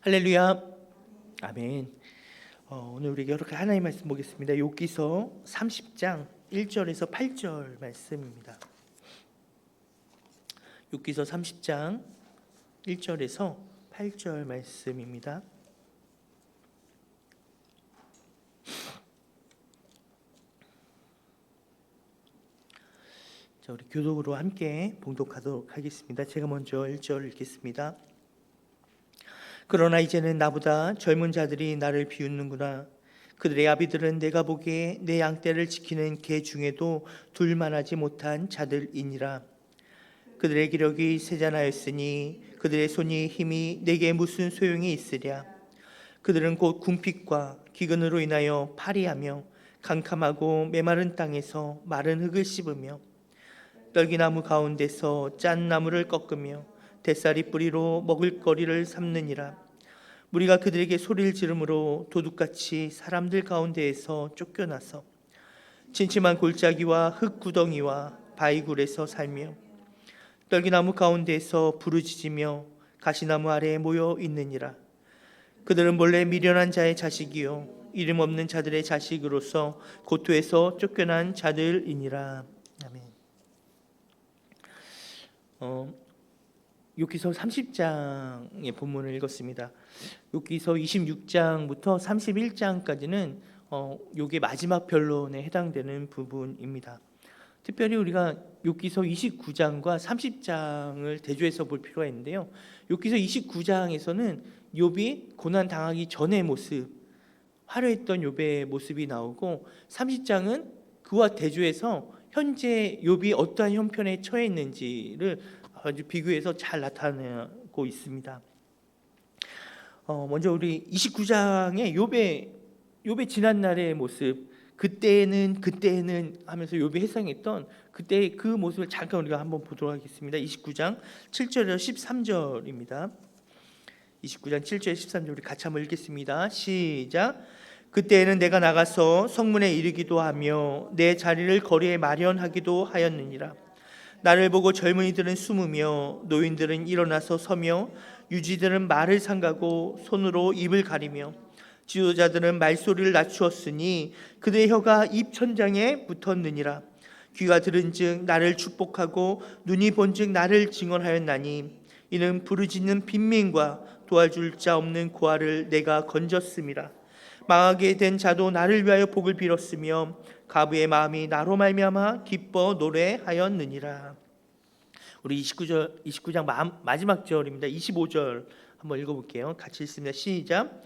할렐루야. 아멘. 오늘 우리 여러 하나님의 말씀 보겠습니다. 욥기서 30장 1절에서 8절 말씀입니다. 욥기서 30장 1절에서 8절 말씀입니다. 자, 우리 교독으로 함께 봉독하도록 하겠습니다. 제가 먼저 1절 읽겠습니다. 그러나 이제는 나보다 젊은 자들이 나를 비웃는구나. 그들의 아비들은 내가 보기에 내 양떼를 지키는 개 중에도 둘만하지 못한 자들이니라. 그들의 기력이 세잔하였으니 그들의 손이 힘이 내게 무슨 소용이 있으랴. 그들은 곧 궁핍과 기근으로 인하여 파리하며 캄캄하고 메마른 땅에서 마른 흙을 씹으며 떨기나무 가운데서 짠 나무를 꺾으며 대싸리 뿌리로 먹을거리를 삼느니라. 무리가 그들에게 소리를 지르므로 도둑같이 사람들 가운데에서 쫓겨나서 침침한 골짜기와 흙구덩이와 바위굴에서 살며 떨기나무 가운데에서 부르짖으며 가시나무 아래에 모여 있느니라. 그들은 본래 미련한 자의 자식이요 이름 없는 자들의 자식으로서 고토에서 쫓겨난 자들이니라. 아멘. 욥기서 30장의 본문을 읽었습니다. 욥기서 26장부터 31장까지는 욥의 마지막 변론에 해당되는 부분입니다. 특별히 우리가 욥기서 29장과 30장을 대조해서 볼 필요가 있는데요. 욥기서 29장에서는 욥이 고난 당하기 전의 모습, 화려했던 욥의 모습이 나오고, 30장은 그와 대조해서 현재 욥이 어떠한 형편에 처해 있는지를 아주 비교해서 잘 나타내고 있습니다. 먼저 우리 29장의 욥의 지난 날의 모습, 그때는 하면서 욥이 회상했던 그때 그 모습을 잠깐 우리가 한번 보도록 하겠습니다. 29장 7절에서 13절입니다. 29장 7절 13절 우리 같이 한번 읽겠습니다. 시작. 그때에는 내가 나가서 성문에 이르기도 하며 내 자리를 거리에 마련하기도 하였느니라. 나를 보고 젊은이들은 숨으며 노인들은 일어나서 서며 유지들은 말을 삼가고 손으로 입을 가리며 지도자들은 말소리를 낮추었으니 그들의 혀가 입 천장에 붙었느니라. 귀가 들은즉 나를 축복하고 눈이 본즉 나를 증언하였나니 이는 부르짖는 빈민과 도와줄 자 없는 고아를 내가 건졌음이라. 망하게 된 자도 나를 위하여 복을 빌었으며 가부의 마음이 나로 말미암아 기뻐 노래하였느니라. 우리 29장 마지막 절입니다. 25절 한번 읽어볼게요. 같이 읽습니다. 시작.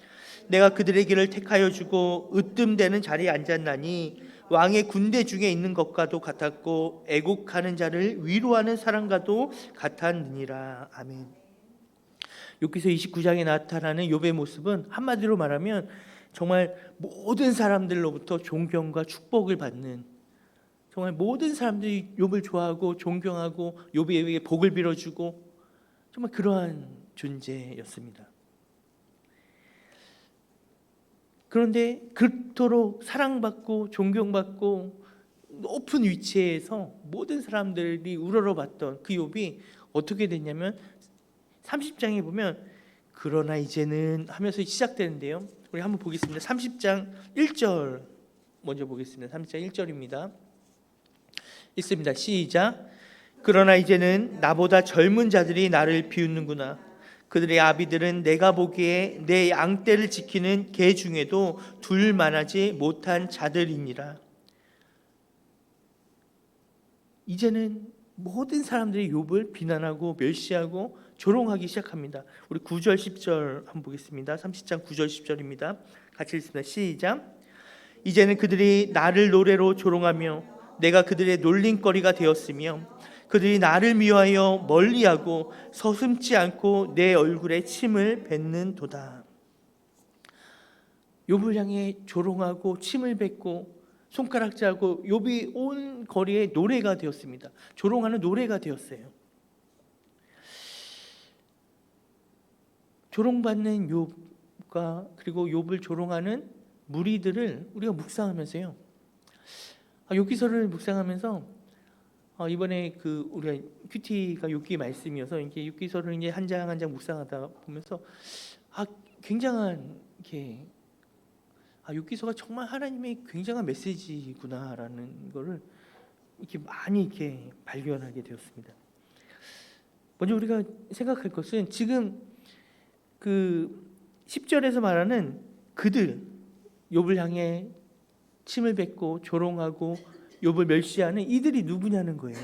내가 그들의 길을 택하여 주고 으뜸되는 자리에 앉았나니 왕의 군대 중에 있는 것과도 같았고 애곡하는 자를 위로하는 사람과도 같았느니라. 아멘. 욥기서 29장에 나타나는 욥의 모습은 한마디로 말하면 정말 모든 사람들로부터 존경과 축복을 받는, 정말 모든 사람들이 욥을 좋아하고 존경하고 욥에게 복을 빌어주고 정말 그러한 존재였습니다. 그런데 그토록 사랑받고 존경받고 높은 위치에서 모든 사람들이 우러러봤던 그 욥이 어떻게 됐냐면 30장에 보면 그러나 이제는 하면서 시작되는데요. 우리 한번 보겠습니다. 30장 1절 먼저 보겠습니다. 30장 1절입니다. 읽습니다. 시작. 그러나 이제는 나보다 젊은 자들이 나를 비웃는구나. 그들의 아비들은 내가 보기에 내 양떼를 지키는 개 중에도 둘만하지 못한 자들이니라. 이제는 모든 사람들이 욥을 비난하고 멸시하고 조롱하기 시작합니다. 우리 9절 10절 한번 보겠습니다. 30장 9절 10절입니다. 같이 읽습니다. 시작. 이제는 그들이 나를 노래로 조롱하며 내가 그들의 놀림거리가 되었으며 그들이 나를 미워하여 멀리하고 서슴지 않고 내 얼굴에 침을 뱉는도다. 욥을 향해 조롱하고 침을 뱉고 손가락질하고 욥이 온 거리에 노래가 되었습니다. 조롱하는 노래가 되었어요. 조롱받는 욥과 그리고 욥을 조롱하는 무리들을 우리가 묵상하면서요. 욥기서를 묵상하면서 이번에 그 우리가 큐티가 욥기 말씀이어서 이게 욥기서를 이제 한 장 한 장 묵상하다 보면서 굉장한 이렇게 욥기서가 정말 하나님의 굉장한 메시지구나라는 거를 이렇게 많이 이렇게 발견하게 되었습니다. 먼저 우리가 생각할 것은 지금 그 10절에서 말하는 그들, 욥을 향해 침을 뱉고 조롱하고 욥을 멸시하는 이들이 누구냐는 거예요.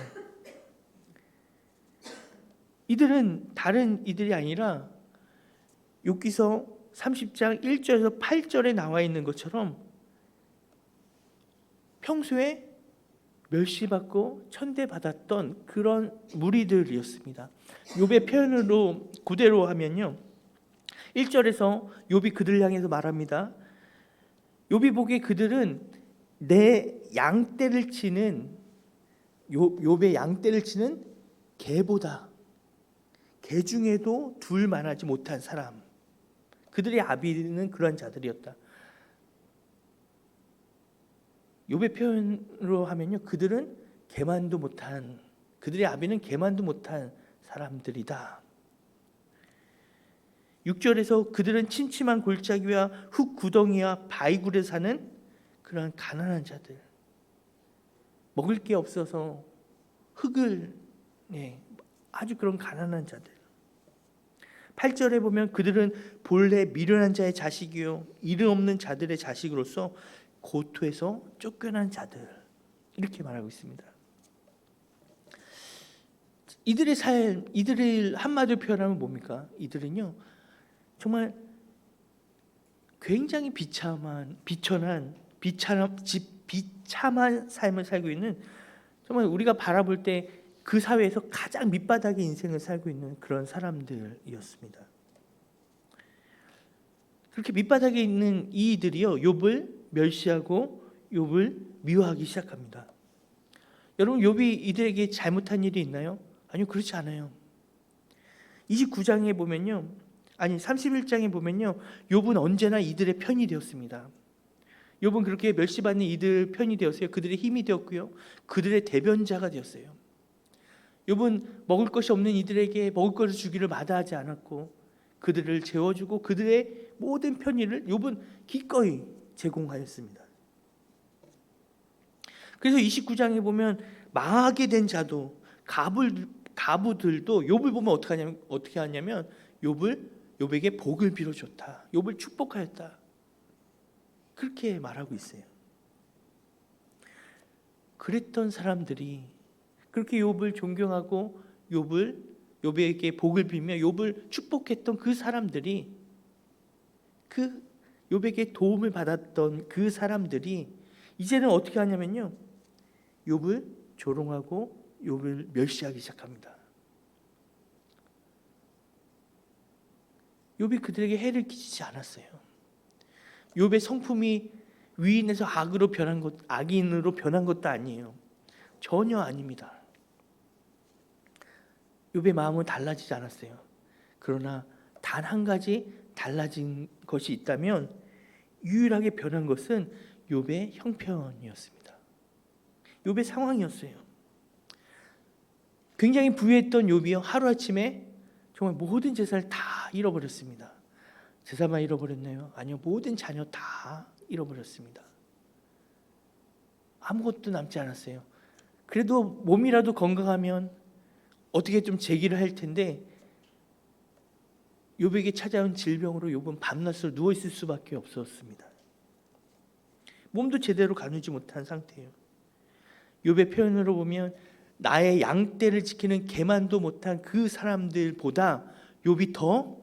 이들은 다른 이들이 아니라 욥기서 30장 1절에서 8절에 나와 있는 것처럼 평소에 멸시받고 천대받았던 그런 무리들이었습니다. 욥의 표현으로 그대로 하면요, 1절에서 욥이 그들 향해서 말합니다. 욥이 보기에 그들은 내 양떼를 치는 욥의 양떼를 치는 개보다 개 중에도 둘 만하지 못한 사람, 그들의 아비는 그러한 자들이었다. 욥의 표현으로 하면요, 그들은 개만도 못한, 그들의 아비는 개만도 못한 사람들이다. 6절에서 그들은 침침한 골짜기와 흙 구덩이와 바위굴에 사는 그러한 가난한 자들, 먹을 게 없어서 흙을 아주 그런 가난한 자들. 8절에 보면 그들은 본래 미련한 자의 자식이요 이름 없는 자들의 자식으로서 고토에서 쫓겨난 자들, 이렇게 말하고 있습니다. 이들의 삶, 이들을 한마디로 표현하면 뭡니까? 이들은요 정말 굉장히 비참한 삶을 살고 있는, 정말 우리가 바라볼 때 그 사회에서 가장 밑바닥의 인생을 살고 있는 그런 사람들이었습니다. 그렇게 밑바닥에 있는 이들이요 욥을 멸시하고 욥을 미워하기 시작합니다. 여러분, 욥이 이들에게 잘못한 일이 있나요? 아니요, 그렇지 않아요. 29장에 보면요, 31장에 보면요, 욥은 언제나 이들의 편이 되었습니다. 욥은 그렇게 멸시받는 이들 편이 되었어요. 그들의 힘이 되었고요, 그들의 대변자가 되었어요. 욥은 먹을 것이 없는 이들에게 먹을 것을 주기를 마다하지 않았고 그들을 재워주고 그들의 모든 편의를 욥은 기꺼이 제공하였습니다. 그래서 29장에 보면 망하게 된 자도 가부들도 욥을 보면 어떻게 하냐면 욥에게 복을 빌어줬다, 욥을 축복하였다, 그렇게 말하고 있어요. 그랬던 사람들이, 그렇게 욥을 존경하고 욥에게 복을 빌며 욥을 축복했던 그 사람들이, 그 욥에게 도움을 받았던 그 사람들이 이제는 어떻게 하냐면요, 욥을 조롱하고 욥을 멸시하기 시작합니다. 욥이 그들에게 해를 끼치지 않았어요. 욥의 성품이 위인에서 악인으로 변한 것도 아니에요. 전혀 아닙니다. 욥의 마음은 달라지지 않았어요. 그러나 단 한 가지 달라진 것이 있다면 유일하게 변한 것은 욥의 형편이었습니다. 욥의 상황이었어요. 굉장히 부유했던 욥이요, 하루아침에 정말 모든 재산을 다 잃어버렸습니다. 재산만 잃어버렸나요? 아니요, 모든 자녀 다 잃어버렸습니다. 아무것도 남지 않았어요. 그래도 몸이라도 건강하면 어떻게 좀 재기를 할 텐데 욥에게 찾아온 질병으로 욥은 밤낮으로 누워 있을 수밖에 없었습니다. 몸도 제대로 가누지 못한 상태예요. 욥의 표현으로 보면 나의 양떼를 지키는 개만도 못한 그 사람들보다 욥이 더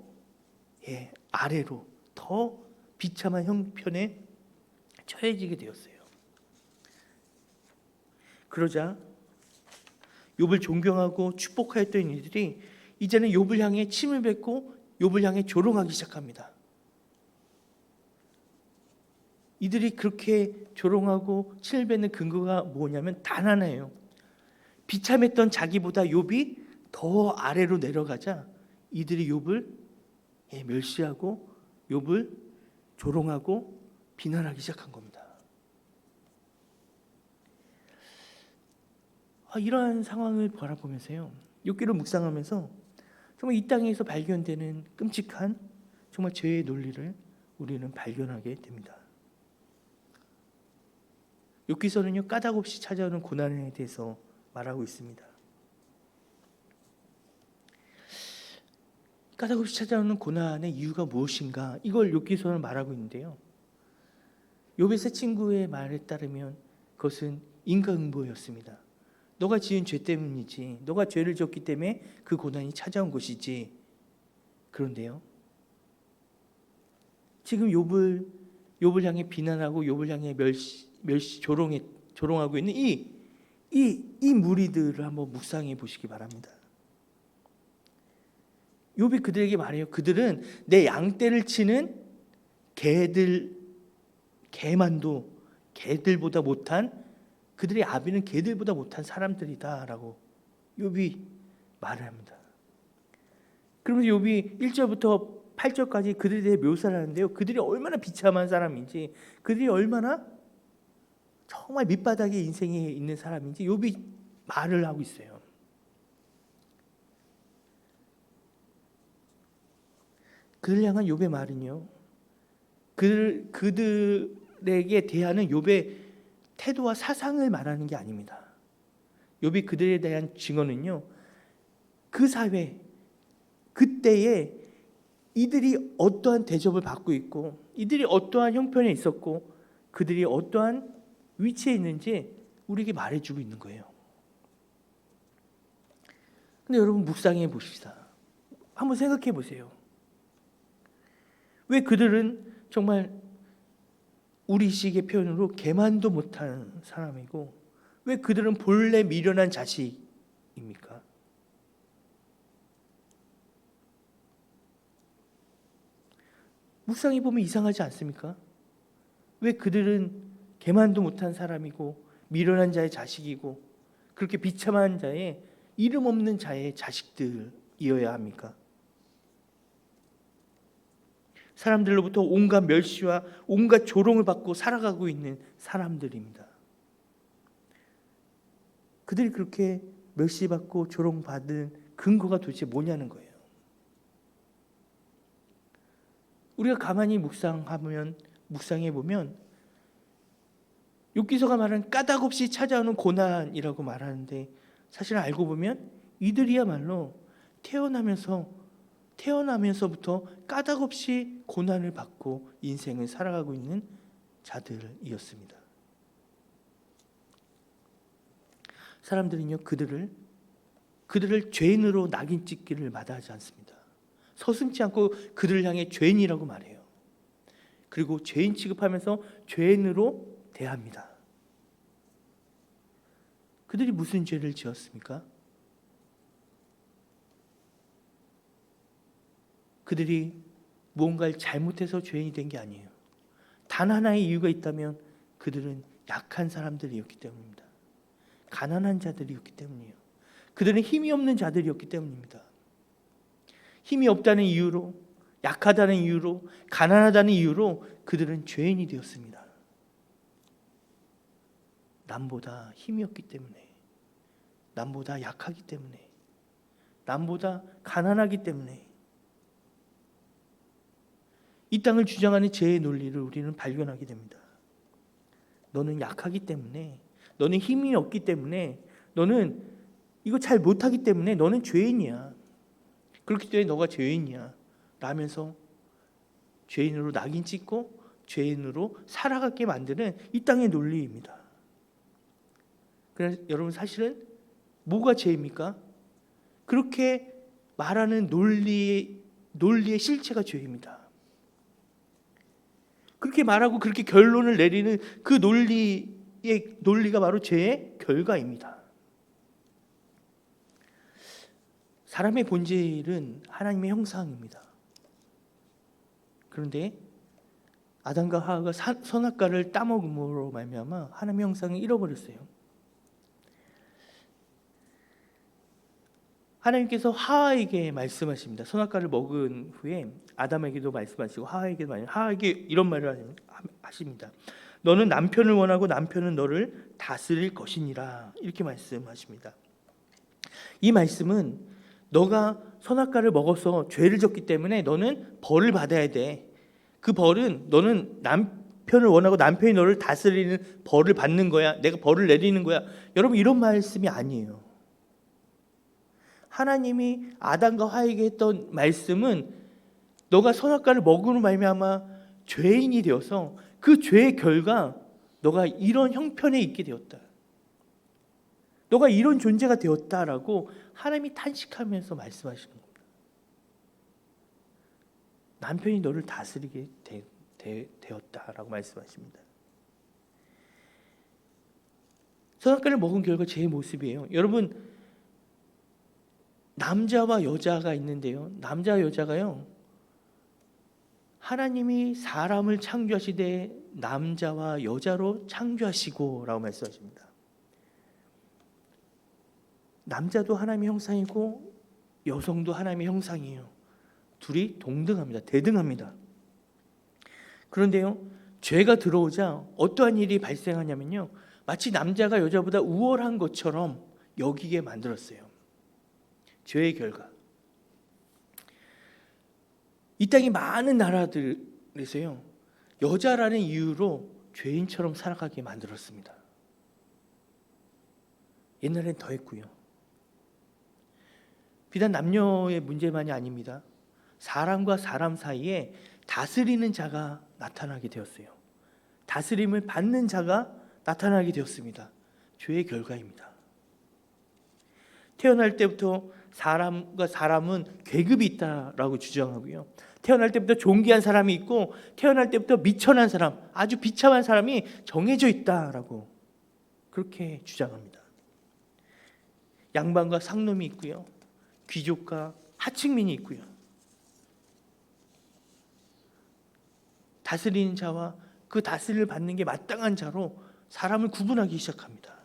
아래로, 더 비참한 형편에 처해지게 되었어요. 그러자 욥을 존경하고 축복하였던 이들이 이제는 욥을 향해 침을 뱉고 욥을 향해 조롱하기 시작합니다. 이들이 그렇게 조롱하고 침을 뱉는 근거가 뭐냐면 단 하나예요. 비참했던 자기보다 욥이 더 아래로 내려가자 이들이 욥을 멸시하고 욥을 조롱하고 비난하기 시작한 겁니다. 이러한 상황을 바라보면서요, 욥기를 묵상하면서 정말 이 땅에서 발견되는 끔찍한 정말 죄의 논리를 우리는 발견하게 됩니다. 욥기서는요, 까닭없이 찾아오는 고난에 대해서 말하고 있습니다. 까닭없이 찾아오는 고난의 이유가 무엇인가, 이걸 욥기서는 말하고 있는데요, 욥의 세 친구의 말에 따르면 그것은 인과응보였습니다. 너가 지은 죄 때문이지, 너가 죄를 지었기 때문에 그 고난이 찾아온 것이지. 그런데요, 지금 욥을 향해 비난하고 욥을 향해 조롱하고 있는 이 무리들을 한번 묵상해 보시기 바랍니다. 욥이 그들에게 말해요. 그들은 내 양떼를 치는 개들보다 못한, 그들의 아비는 개들보다 못한 사람들이다라고 욥이 말을 합니다. 그러면서 욥이 1절부터 8절까지 그들에 대해 묘사를 하는데요, 그들이 얼마나 비참한 사람인지, 그들이 얼마나 정말 밑바닥의 인생에 있는 사람인지 욥이 말을 하고 있어요. 그들 향한 욥의 말은요, 그들에게 대하는 욥의 태도와 사상을 말하는 게 아닙니다. 욥이 그들에 대한 증언은요, 그 사회 그때에 이들이 어떠한 대접을 받고 있고, 이들이 어떠한 형편에 있었고, 그들이 어떠한 위치에 있는지 우리에게 말해주고 있는 거예요. 근데 여러분, 묵상해 보십시다. 한번 생각해 보세요. 왜 그들은 정말 우리식의 표현으로 개만도 못한 사람이고, 왜 그들은 본래 미련한 자식입니까? 묵상해 보면 이상하지 않습니까? 왜 그들은 개만도 못한 사람이고 미련한 자의 자식이고 그렇게 비참한 자의, 이름 없는 자의 자식들이어야 합니까? 사람들로부터 온갖 멸시와 온갖 조롱을 받고 살아가고 있는 사람들입니다. 그들이 그렇게 멸시받고 조롱받은 근거가 도대체 뭐냐는 거예요. 우리가 가만히 묵상해 보면 욥기서가 말하는 까닭없이 찾아오는 고난이라고 말하는데, 사실 알고 보면 이들이야말로 태어나면서부터 까닭없이 고난을 받고 인생을 살아가고 있는 자들이었습니다. 사람들은요, 그들을 죄인으로 낙인 찍기를 마다하지 않습니다. 서슴지 않고 그들을 향해 죄인이라고 말해요. 그리고 죄인 취급하면서 죄인으로 대합니다. 그들이 무슨 죄를 지었습니까? 그들이 무언가를 잘못해서 죄인이 된 게 아니에요. 단 하나의 이유가 있다면 그들은 약한 사람들이었기 때문입니다. 가난한 자들이었기 때문이에요. 그들은 힘이 없는 자들이었기 때문입니다. 힘이 없다는 이유로, 약하다는 이유로, 가난하다는 이유로 그들은 죄인이 되었습니다. 남보다 힘이 없기 때문에, 남보다 약하기 때문에, 남보다 가난하기 때문에 이 땅을 주장하는 죄의 논리를 우리는 발견하게 됩니다. 너는 약하기 때문에, 너는 힘이 없기 때문에, 너는 이거 잘 못하기 때문에 너는 죄인이야. 그렇기 때문에 너가 죄인이야 라면서 죄인으로 낙인 찍고 죄인으로 살아가게 만드는 이 땅의 논리입니다. 그래서 여러분, 사실은 뭐가 죄입니까? 그렇게 말하는 논리의 실체가 죄입니다. 그렇게 말하고 그렇게 결론을 내리는 그 논리가 바로 죄의 결과입니다. 사람의 본질은 하나님의 형상입니다. 그런데 아담과 하와가 선악과를 따먹음으로 말미암아 하나님의 형상을 잃어버렸어요. 하나님께서 하와에게 말씀하십니다. 선악과를 먹은 후에 아담에게도 말씀하시고 하와에게 이런 말을 하십니다. 너는 남편을 원하고 남편은 너를 다스릴 것이니라. 이렇게 말씀하십니다. 이 말씀은 너가 선악과를 먹어서 죄를 졌기 때문에 너는 벌을 받아야 돼. 그 벌은 너는 남편을 원하고 남편이 너를 다스리는 벌을 받는 거야. 내가 벌을 내리는 거야. 여러분, 이런 말씀이 아니에요. 하나님이 아담과 하에게 했던 말씀은 너가 선악과를 먹으로 말미암아 죄인이 되어서 그 죄의 결과 너가 이런 형편에 있게 되었다. 너가 이런 존재가 되었다라고 하나님이 탄식하면서 말씀하시는 겁니다. 남편이 너를 다스리게 되었다라고 말씀하십니다. 선악과를 먹은 결과 제 모습이에요. 여러분, 남자와 여자가 있는데요. 남자와 여자가요, 하나님이 사람을 창조하시되 남자와 여자로 창조하시고 라고 말씀하십니다. 남자도 하나님의 형상이고 여성도 하나님의 형상이에요. 둘이 동등합니다. 대등합니다. 그런데요, 죄가 들어오자 어떠한 일이 발생하냐면요, 마치 남자가 여자보다 우월한 것처럼 여기게 만들었어요. 죄의 결과. 이 땅의 많은 나라들에서요, 여자라는 이유로 죄인처럼 살아가게 만들었습니다. 옛날엔 더 했고요. 비단 남녀의 문제만이 아닙니다. 사람과 사람 사이에 다스리는 자가 나타나게 되었어요. 다스림을 받는 자가 나타나게 되었습니다. 죄의 결과입니다. 태어날 때부터 사람과 사람은 계급이 있다라고 주장하고요. 태어날 때부터 존귀한 사람이 있고 태어날 때부터 미천한 사람, 아주 비참한 사람이 정해져 있다라고 그렇게 주장합니다. 양반과 상놈이 있고요. 귀족과 하층민이 있고요. 다스리는 자와 그 다스림을 받는 게 마땅한 자로 사람을 구분하기 시작합니다.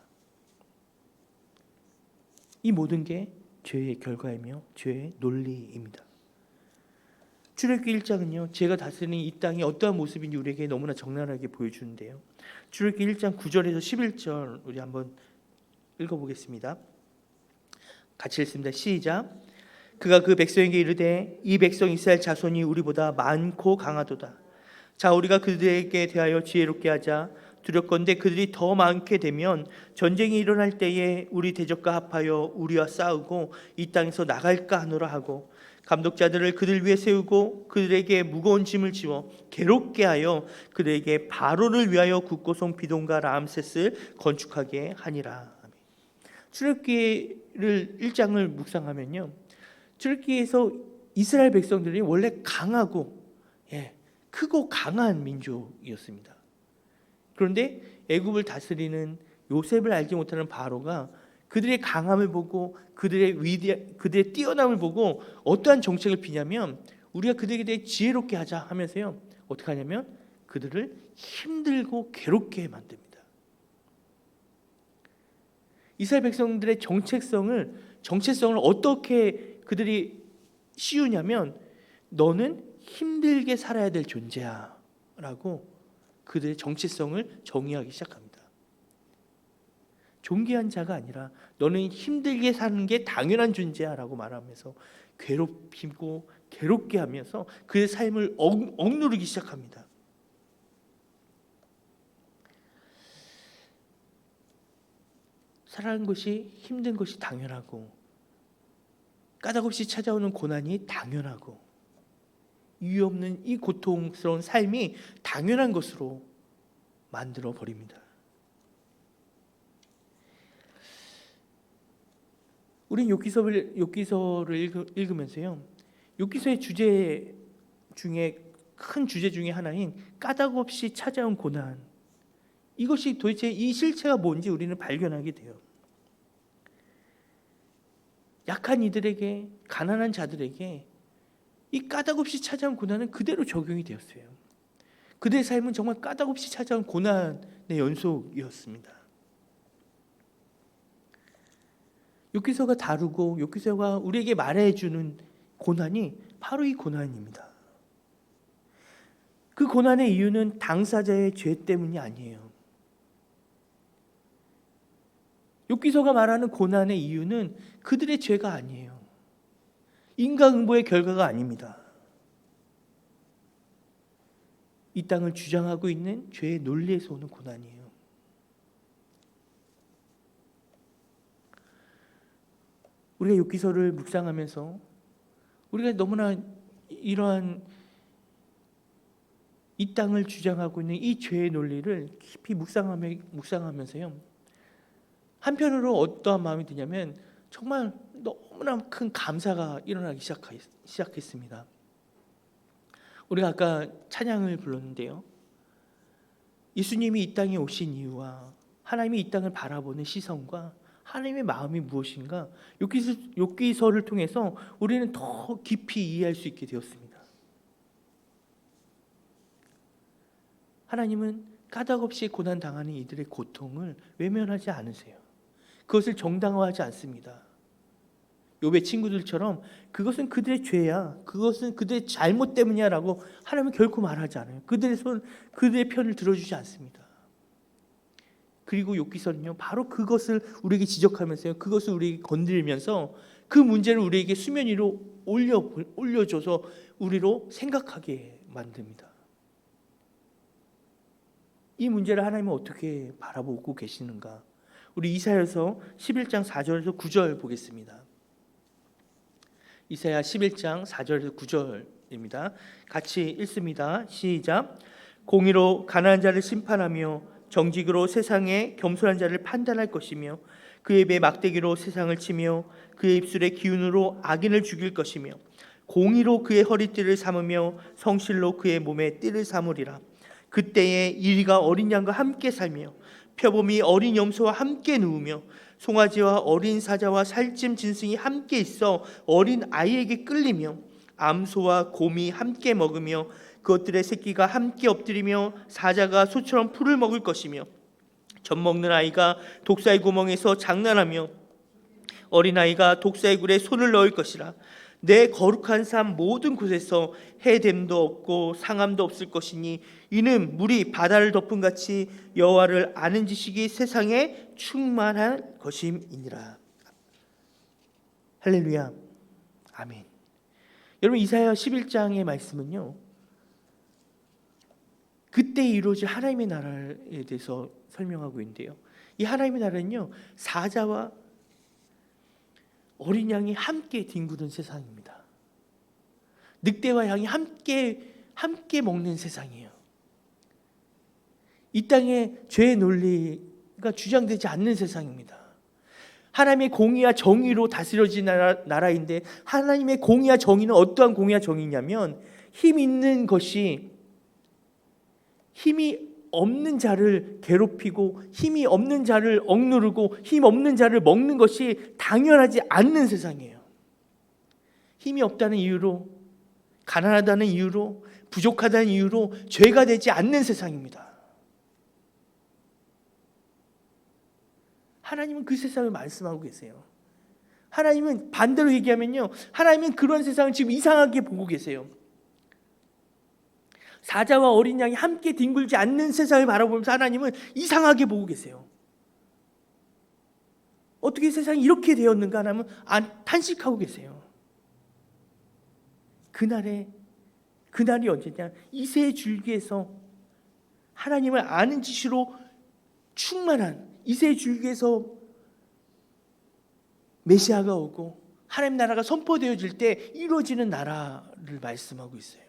이 모든 게 죄의 결과이며 죄의 논리입니다. 출애굽기 1장은요, 죄가 다스리는 이 땅이 어떠한 모습인지 우리에게 너무나 적나라하게 보여주는데요. 출애굽기 1장 9절에서 11절 우리 한번 읽어보겠습니다. 같이 읽습니다. 시작. 그가 그 백성에게 이르되 이 백성 이스라엘 자손이 우리보다 많고 강하도다. 자, 우리가 그들에게 대하여 지혜롭게 하자. 두렵건대 그들이 더 많게 되면 전쟁이 일어날 때에 우리 대적과 합하여 우리와 싸우고 이 땅에서 나갈까 하노라 하고, 감독자들을 그들 위에 세우고 그들에게 무거운 짐을 지워 괴롭게 하여 그들에게 바로를 위하여 국고성 비동과 라암셋을 건축하게 하니라. 출애굽기를 1장을 묵상하면요, 출애굽기에서 이스라엘 백성들이 원래 강하고 크고 강한 민족이었습니다. 그런데 애굽을 다스리는 요셉을 알지 못하는 바로가 그들의 강함을 보고 그들의 뛰어남을 보고 어떠한 정책을 피냐면, 우리가 그들에게 대해 지혜롭게 하자 하면서요, 어떻게 하냐면 그들을 힘들고 괴롭게 만듭니다. 이스라엘 백성들의 정체성을 어떻게 그들이 씌우냐면, 너는 힘들게 살아야 될 존재야 라고 그들의 정체성을 정의하기 시작합니다. 존귀한 자가 아니라 너는 힘들게 사는 게 당연한 존재야 라고 말하면서 괴롭히고 괴롭게 하면서 그의 삶을 억누르기 시작합니다. 살아가는 것이 힘든 것이 당연하고 까닭없이 찾아오는 고난이 당연하고 이유 없는 이 고통스러운 삶이 당연한 것으로 만들어 버립니다. 우린 욥기서를 읽으면서요, 욥기서의 주제 중에 큰 주제 중에 하나인 까닭없이 찾아온 고난, 이것이 도대체 이 실체가 뭔지 우리는 발견하게 돼요. 약한 이들에게, 가난한 자들에게 이 까닭없이 찾아온 고난은 그대로 적용이 되었어요. 그들의 삶은 정말 까닭없이 찾아온 고난의 연속이었습니다. 욥기서가 다루고 욥기서가 우리에게 말해주는 고난이 바로 이 고난입니다. 그 고난의 이유는 당사자의 죄 때문이 아니에요. 욥기서가 말하는 고난의 이유는 그들의 죄가 아니에요. 인과응보의 결과가 아닙니다. 이 땅을 주장하고 있는 죄의 논리에서 오는 고난이에요. 우리가 욥기서를 묵상하면서 우리가 너무나 이러한 이 땅을 주장하고 있는 이 죄의 논리를 깊이 묵상하면서요, 한편으로 어떠한 마음이 드냐면 정말 너무나 큰 감사가 일어나기 시작했습니다. 우리가 아까 찬양을 불렀는데요, 예수님이 이 땅에 오신 이유와 하나님이 이 땅을 바라보는 시선과 하나님의 마음이 무엇인가, 욥기서를 통해서 우리는 더 깊이 이해할 수 있게 되었습니다. 하나님은 까닭없이 고난당하는 이들의 고통을 외면하지 않으세요. 그것을 정당화하지 않습니다. 욥의 친구들처럼 그것은 그들의 죄야, 그것은 그들의 잘못 때문이야 라고 하나님은 결코 말하지 않아요. 그들의 편을 들어주지 않습니다. 그리고 욥기서는요, 바로 그것을 우리에게 지적하면서요, 그것을 우리에게 건드리면서 그 문제를 우리에게 수면 위로 올려줘서 우리로 생각하게 만듭니다. 이 문제를 하나님은 어떻게 바라보고 계시는가? 우리 이사야서 11장 4절에서 9절 보겠습니다. 이사야 11장 4절에서 9절입니다. 같이 읽습니다. 시작. 공의로 가난한 자를 심판하며 정직으로 세상의 겸손한 자를 판단할 것이며 그의 입에 막대기로 세상을 치며 그의 입술의 기운으로 악인을 죽일 것이며 공의로 그의 허리띠를 삼으며 성실로 그의 몸에 띠를 삼으리라. 그때에 이리가 어린 양과 함께 살며 표범이 어린 염소와 함께 누우며 송아지와 어린 사자와 살찜 짐승이 함께 있어 어린 아이에게 끌리며 암소와 곰이 함께 먹으며 그것들의 새끼가 함께 엎드리며 사자가 소처럼 풀을 먹을 것이며 젖 먹는 아이가 독사의 구멍에서 장난하며 어린아이가 독사의 굴에 손을 넣을 것이라. 내 거룩한 삶 모든 곳에서 해됨도 없고 상함도 없을 것이니 이는 물이 바다를 덮은 같이 여호와를 아는 지식이 세상에 충만한 것임이니라. 할렐루야. 아멘. 여러분, 이사야 11장의 말씀은요, 그때 이루어질 하나님의 나라에 대해서 설명하고 있는데요, 이 하나님의 나라는요, 사자와 어린 양이 함께 뒹구는 세상입니다. 늑대와 양이 함께 먹는 세상이에요. 이 땅에 죄의 논리가 주장되지 않는 세상입니다. 하나님의 공의와 정의로 다스려진 나라인데, 하나님의 공의와 정의는 어떠한 공의와 정의냐면 힘 있는 것이 힘이 없는 자를 괴롭히고 힘이 없는 자를 억누르고 힘 없는 자를 먹는 것이 당연하지 않는 세상이에요. 힘이 없다는 이유로, 가난하다는 이유로, 부족하다는 이유로 죄가 되지 않는 세상입니다. 하나님은 그 세상을 말씀하고 계세요. 하나님은 반대로 얘기하면요, 하나님은 그런 세상을 지금 이상하게 보고 계세요. 사자와 어린 양이 함께 뒹굴지 않는 세상을 바라보면서 하나님은 이상하게 보고 계세요. 어떻게 세상이 이렇게 되었는가 하면 탄식하고 계세요. 그날이 언제냐? 이새의 줄기에서 하나님을 아는 지식으로 충만한 이새의 줄기에서 메시아가 오고 하나님 나라가 선포되어질 때 이루어지는 나라를 말씀하고 있어요.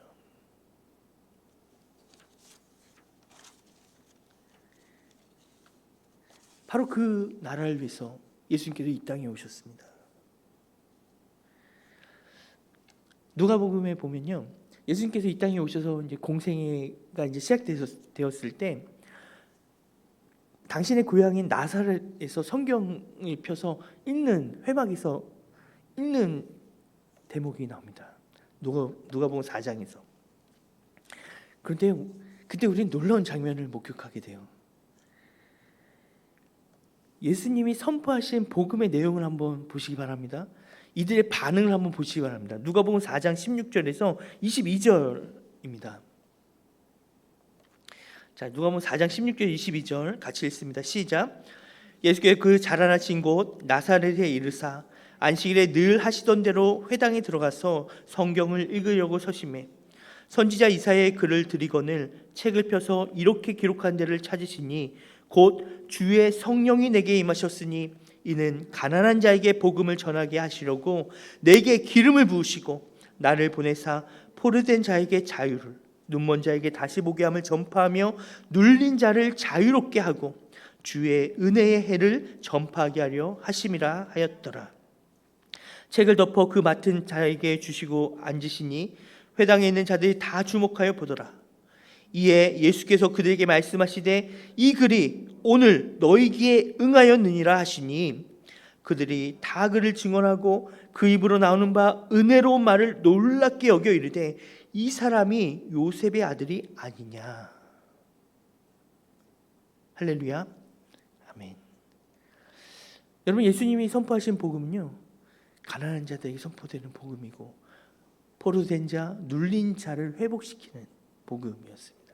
바로 그 나라를 위해서 예수님께서 이 땅에 오셨습니다. 누가복음에 보면요, 예수님께서 이 땅에 오셔서 이제 공생애가 이제 시작되었을 때 당신의 고향인 나사렛에서 성경을 펴서 회막에서 읽는 대목이 나옵니다. 누가복음 4장에서. 그런데 그때 우리는 놀라운 장면을 목격하게 돼요. 예수님이 선포하신 복음의 내용을 한번 보시기 바랍니다. 이들의 반응을 한번 보시기 바랍니다. 누가복음 4장 16절에서 22절입니다. 자, 누가복음 4장 16절 22절 같이 읽습니다. 시작. 예수께서 그 자라나신 곳 나사렛에 이르사 안식일에 늘 하시던 대로 회당에 들어가서 성경을 읽으려고 서심해 선지자 이사야의 글을 들이거늘 책을 펴서 이렇게 기록한 데를 찾으시니 곧 주의 성령이 내게 임하셨으니 이는 가난한 자에게 복음을 전하게 하시려고 내게 기름을 부으시고 나를 보내사 포로된 자에게 자유를 눈먼 자에게 다시 보게 함을 전파하며 눌린 자를 자유롭게 하고 주의 은혜의 해를 전파하게 하려 하심이라 하였더라. 책을 덮어 그 맡은 자에게 주시고 앉으시니 회당에 있는 자들이 다 주목하여 보더라. 이에 예수께서 그들에게 말씀하시되 이 글이 오늘 너희 귀에 응하였느니라 하시니 그들이 다 그를 증언하고 그 입으로 나오는 바 은혜로운 말을 놀랍게 여겨 이르되 이 사람이 요셉의 아들이 아니냐. 할렐루야. 아멘. 여러분, 예수님이 선포하신 복음은요, 가난한 자들에게 선포되는 복음이고 포로된 자, 눌린 자를 회복시키는 복음이었습니다.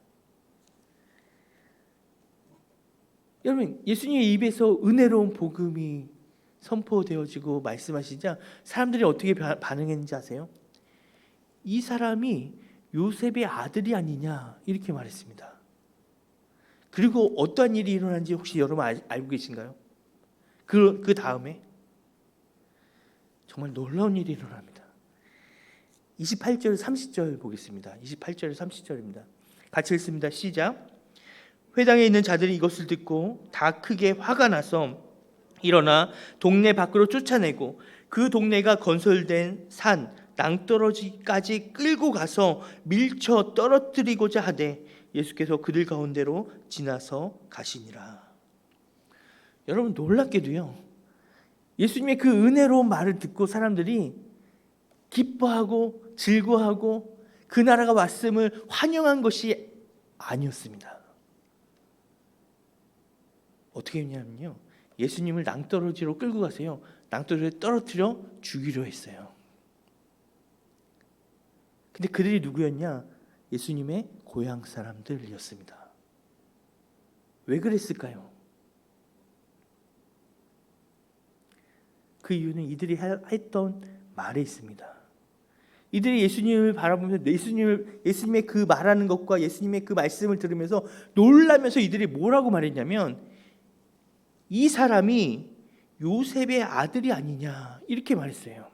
여러분, 예수님의 입에서 은혜로운 복음이 선포되어지고 말씀하시자 사람들이 어떻게 반응했는지 아세요? 이 사람이 요셉의 아들이 아니냐 이렇게 말했습니다. 그리고 어떠한 일이 일어난지 혹시 여러분 알고 계신가요? 그 다음에 정말 놀라운 일이 일어납니다. 28절 30절 보겠습니다. 28절 30절입니다. 같이 읽습니다. 시작. 회당에 있는 자들이 이것을 듣고 다 크게 화가 나서 일어나 동네 밖으로 쫓아내고 그 동네가 건설된 산 낭떠러지까지 끌고 가서 밀쳐 떨어뜨리고자 하되 예수께서 그들 가운데로 지나서 가시니라. 여러분, 놀랍게도요, 예수님의 그 은혜로운 말을 듣고 사람들이 기뻐하고 즐거워하고 그 나라가 왔음을 환영한 것이 아니었습니다. 어떻게 했냐면요, 예수님을 낭떠러지로 끌고 가세요. 낭떠러지에 떨어뜨려 죽이려 했어요. 근데 그들이 누구였냐? 예수님의 고향 사람들이었습니다. 왜 그랬을까요? 그 이유는 이들이 했던 말에 있습니다. 이들이 예수님을 바라보면서 예수님의 그 말하는 것과 예수님의 그 말씀을 들으면서 놀라면서 이들이 뭐라고 말했냐면 이 사람이 요셉의 아들이 아니냐 이렇게 말했어요.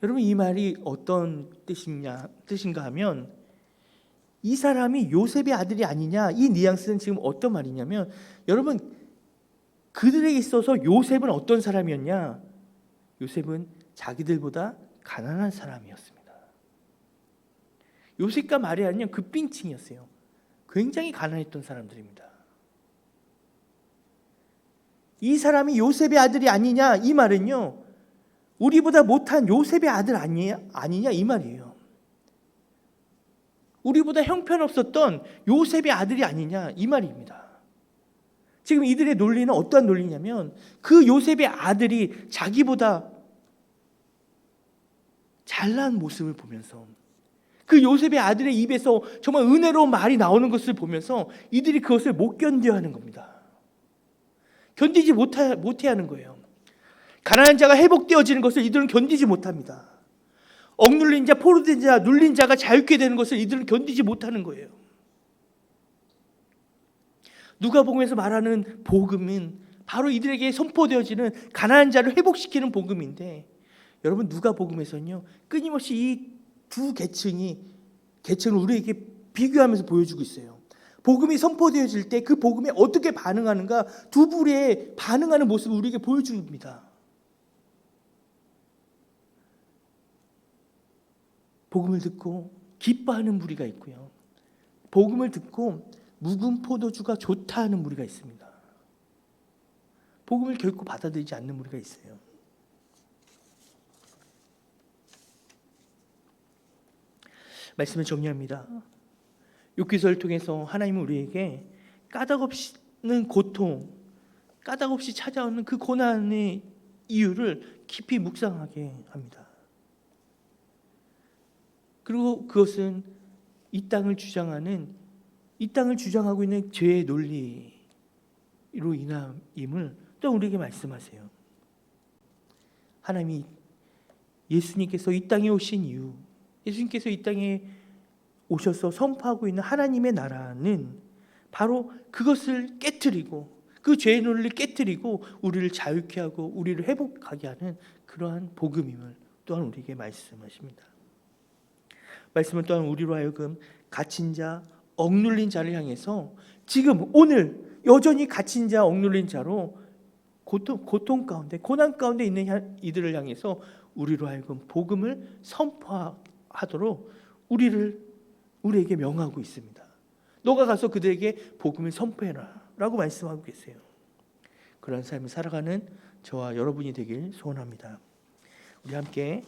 여러분, 이 말이 어떤 뜻인가 하면 이 사람이 요셉의 아들이 아니냐, 이 뉘앙스는 지금 어떤 말이냐면 여러분, 그들에게 있어서 요셉은 어떤 사람이었냐? 요셉은 자기들보다 가난한 사람이었습니다. 요셉과 마리아는 그 빈층이었어요. 굉장히 가난했던 사람들입니다. 이 사람이 요셉의 아들이 아니냐, 이 말은요, 우리보다 못한 요셉의 아들 아니냐 이 말이에요. 우리보다 형편없었던 요셉의 아들이 아니냐 이 말입니다. 지금 이들의 논리는 어떠한 논리냐면 그 요셉의 아들이 자기보다 잘난 모습을 보면서 그 요셉의 아들의 입에서 정말 은혜로운 말이 나오는 것을 보면서 이들이 그것을 못 견뎌하는 겁니다. 견디지 못해 하는 거예요. 가난한 자가 회복되어지는 것을 이들은 견디지 못합니다. 억눌린 자, 포로된 자, 눌린 자가 자유케 되는 것을 이들은 견디지 못하는 거예요. 누가복음에서 말하는 복음은 바로 이들에게 선포되어지는 가난한 자를 회복시키는 복음인데 여러분, 누가복음에서는요 끊임없이 이 두 계층을 우리에게 비교하면서 보여주고 있어요. 복음이 선포되어질 때 그 복음에 어떻게 반응하는가 두 부류의 반응하는 모습을 우리에게 보여줍니다. 복음을 듣고 기뻐하는 무리가 있고요, 복음을 듣고 묵은 포도주가 좋다 하는 무리가 있습니다. 복음을 결코 받아들이지 않는 무리가 있어요. 말씀을 정리합니다. 욥기서를 통해서 하나님은 우리에게 까닭없는 고통, 까닭없이 찾아오는 그 고난의 이유를 깊이 묵상하게 합니다. 그리고 그것은 이 땅을 주장하고 있는 죄의 논리로 인함임을 또 우리에게 말씀하세요. 하나님이 예수님께서 이 땅에 오신 이유, 예수님께서 이 땅에 오셔서 선포하고 있는 하나님의 나라는 바로 그것을 깨트리고 그 죄의 논리를 깨트리고 우리를 자유케 하고 우리를 회복하게 하는 그러한 복음임을 또한 우리에게 말씀하십니다. 말씀은 또한 우리로 하여금 갇힌 자, 억눌린 자를 향해서 지금 오늘 여전히 갇힌 자, 억눌린 자로 고통 가운데 고난 가운데 있는 이들을 향해서 우리로 하여금 복음을 선포하도록 우리에게 명하고 있습니다. 너가 가서 그들에게 복음을 선포해라 라고 말씀하고 계세요. 그런 삶을 살아가는 저와 여러분이 되길 소원합니다. 우리 함께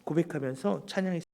고백하면서 찬양했습니다.